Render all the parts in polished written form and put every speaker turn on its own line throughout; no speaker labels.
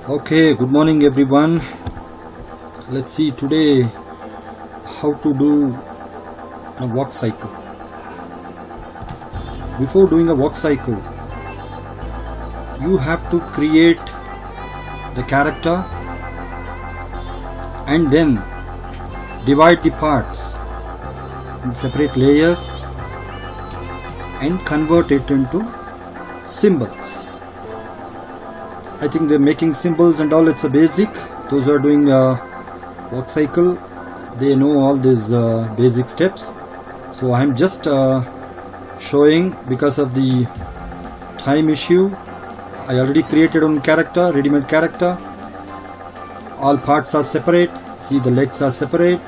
Okay, good morning everyone. Let's see today how to do a walk cycle. Before doing a walk cycle, you have to create the character and then divide the parts in separate layers and convert it into symbols. I think they're making symbols and all, it's a basic. Those who are doing a walk cycle, they know all these basic steps. So I'm just showing because of the time issue. I already created one character, ready-made character. All parts are separate. See, the legs are separate.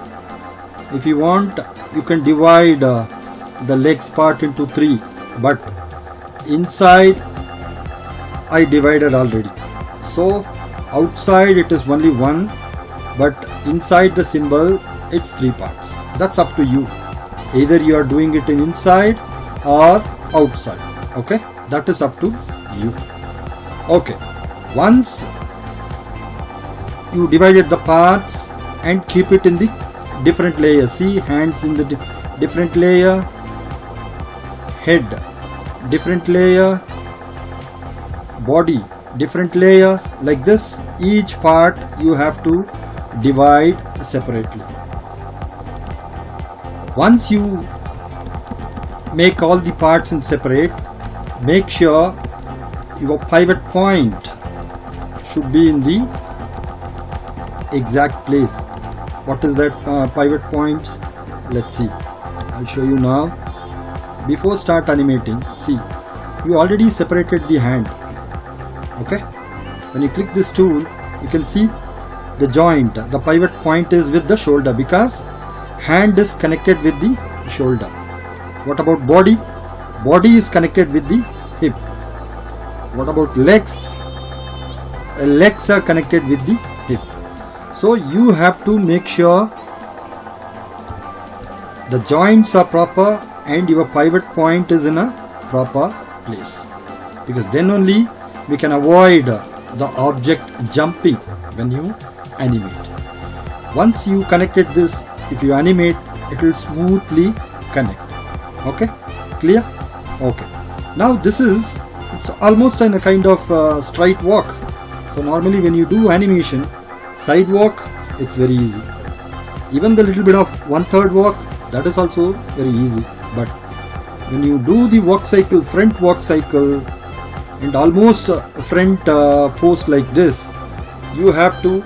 If you want, you can divide the legs part into 3, but inside I divided already. So outside it is only 1, but inside the symbol it's 3 parts. That's up to you. Either you are doing it in inside or outside. Okay, that is up to you. Okay, once you divided the parts and keep it in the different layers. See, hands in the different layer, head different layer, body different layer, like this. Each part you have to divide separately. Once you make all the parts in separate, make sure your pivot point should be in the exact place. What is that pivot points? Let's see, I'll show you now. Before start animating, see, you already separated the hand. Okay, when you click this tool, you can see the joint, the pivot point is with the shoulder because hand is connected with the shoulder. What about body? Body is connected with the hip. What about legs? Legs are connected with the hip. So you have to make sure the joints are proper and your pivot point is in a proper place, because then only we can avoid the object jumping when you animate. Once you connected this, if you animate, it will smoothly connect. Okay, clear? Okay, now it's almost in a kind of straight walk. So normally when you do animation, side walk, it's very easy. Even the little bit of 1/3 walk, that is also very easy. But when you do the walk cycle, front walk cycle, and almost front pose like this, you have to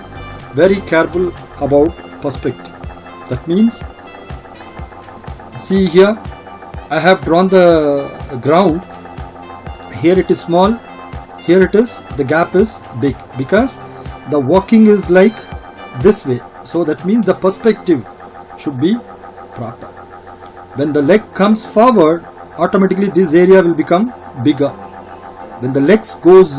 very careful about perspective. That means, see here, I have drawn the ground. Here it is small, here it is, the gap is big, because the walking is like this way. So that means the perspective should be proper. When the leg comes forward, automatically this area will become bigger. When the legs goes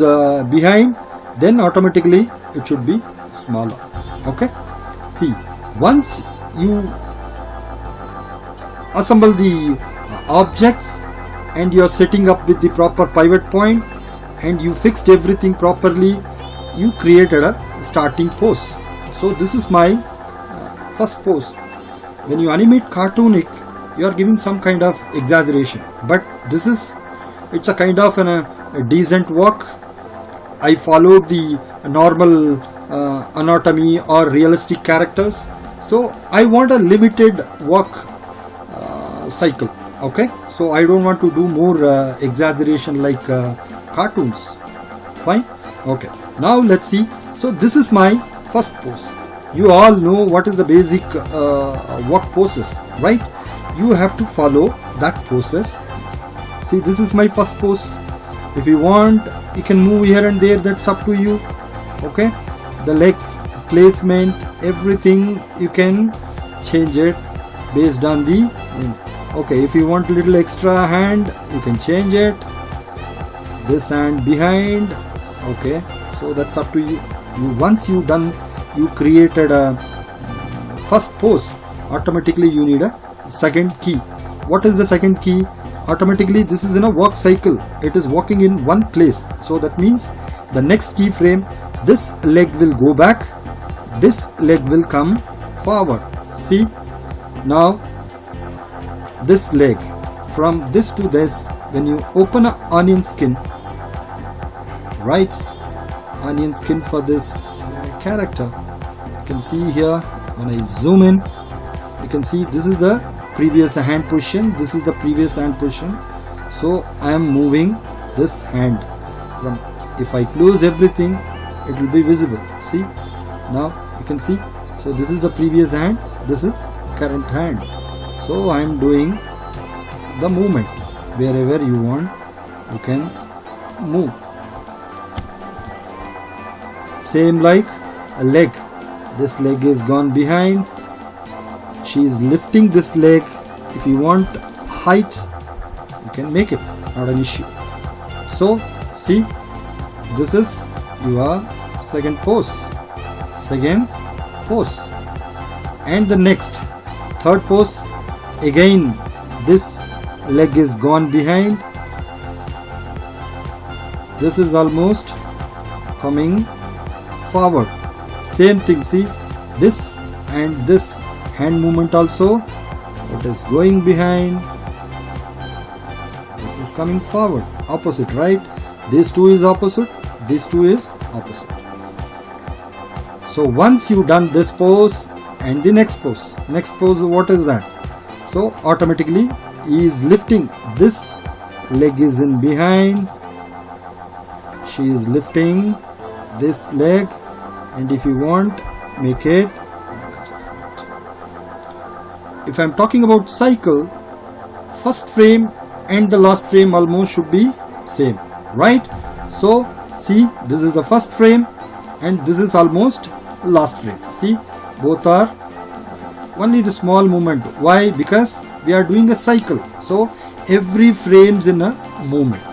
behind, then automatically it should be smaller. Okay, see, once you assemble the objects and you are setting up with the proper pivot point and you fixed everything properly, you created a starting pose. So this is my first pose. When you animate cartoonic, you are giving some kind of exaggeration, but it's a kind of a decent walk. I followed the normal anatomy or realistic characters, so I want a limited walk cycle. Okay, so I don't want to do more exaggeration like cartoons. Fine. Okay, now let's see. So this is my first pose. You all know what is the basic walk poses, right? You have to follow that process. See, this is my first pose. If you want, you can move here and there, that's up to you. Okay, the legs placement, everything you can change it based on the okay. If you want a little extra hand, you can change it, this hand behind. Okay, so that's up to you. Once you done, you created a first pose, automatically you need a second key. What is the second key? Automatically this is in a walk cycle, it is walking in one place, so that means the next keyframe this leg will go back, this leg will come forward. See, now this leg, from this to this, when you open an onion skin, right, onion skin for this character, you can see here, when I zoom in, you can see this is the previous hand position, this is the previous hand position. So I am moving this hand from, if I close everything, it will be visible. See, now you can see, so this is the previous hand, this is current hand. So I am doing the movement. Wherever you want, you can move. Same like a leg, this leg is gone behind, she is lifting this leg. If you want height, you can make it, not an issue. So see, this is your second pose, and the next third pose, again this leg is gone behind, this is almost coming forward. Same thing, see, this and this hand movement also, it is going behind, this is coming forward, opposite, right? This two is opposite, this two is opposite. So once you done this pose and the next pose, what is that? So automatically he is lifting, this leg is in behind, she is lifting this leg, and if you want, make it, if I am talking about cycle, first frame and the last frame almost should be same, right? So see, this is the first frame and this is almost last frame. See, both are only the small movement. Why? Because we are doing a cycle, so every frame is in a movement.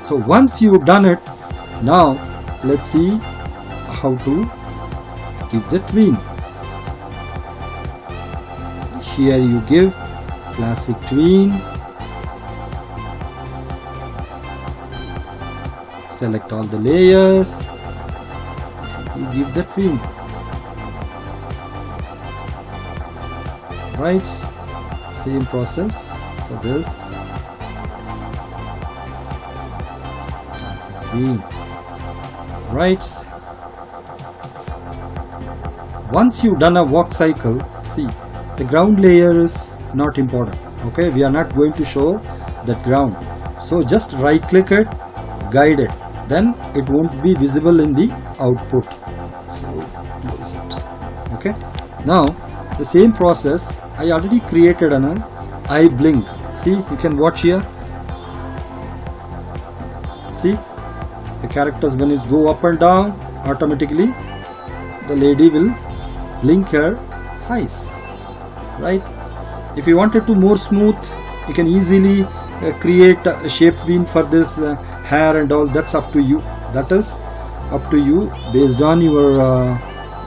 So once you've done it, now let's see how to give the tween. Here you give classic tween, select all the layers, you give the tween, right? Same process for this classic tween, right? Once you've done a walk cycle, see, the ground layer is not important, okay? We are not going to show that ground, so just right click it, guide it, then it won't be visible in the output, so close it. Okay, now the same process, I already created an eye blink. See, you can watch here, see the characters, when it go up and down, automatically the lady will blink her eyes, right? If you wanted to more smooth, you can easily create a shape tween for this hair and all. That's up to you, that is up to you, based on your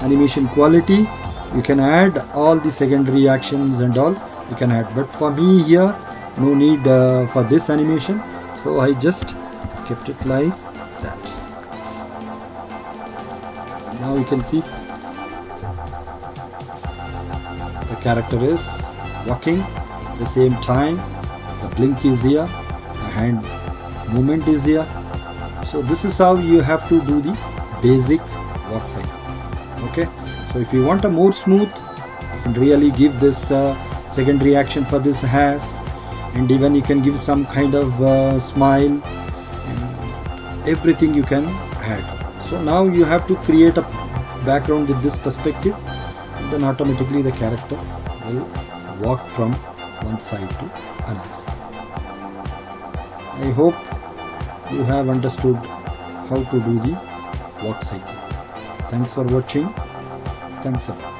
animation quality. You can add all the secondary actions and all you can add, but for me here no need for this animation, so I just kept it like that. Now you can see the character is walking, at the same time the blink is here, the hand movement is here. So this is how you have to do the basic walk cycle. Okay, so if you want a more smooth, you can really give this secondary action for this hair, and even you can give some kind of smile, and everything you can add. So now you have to create a background with this perspective, and then automatically the character will walk from one side to another side. I hope you have understood how to do the walk cycle. Thanks for watching. Thanks a lot.